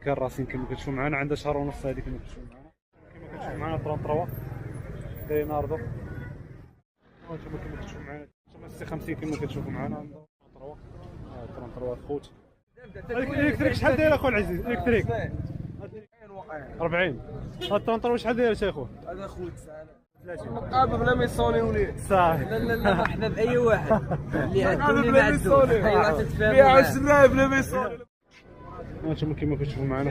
كراسين كما كتشوفوا معنا، عندها شهر ونص هذه كما كتشوفوا معنا 33 ليوناردو. وانتم كما كتشوفوا معنا سي 50 كما كتشوفوا معنا 33 خوت. الكتريك شحال داير اخو العزيز؟ الكتريك 40. هاد 33 شحال داير شيخو؟ هذا خوت ساعه 30 مقابل بلا ما يصونيو ليه صافي. لا مرحبا باي واحد اللي عنده اللي ما بلا ما عنده يصونيو ايوا تتفاهموا بيع 10 بلا ما يصونيو. وانتم كما كتشوفوا معنا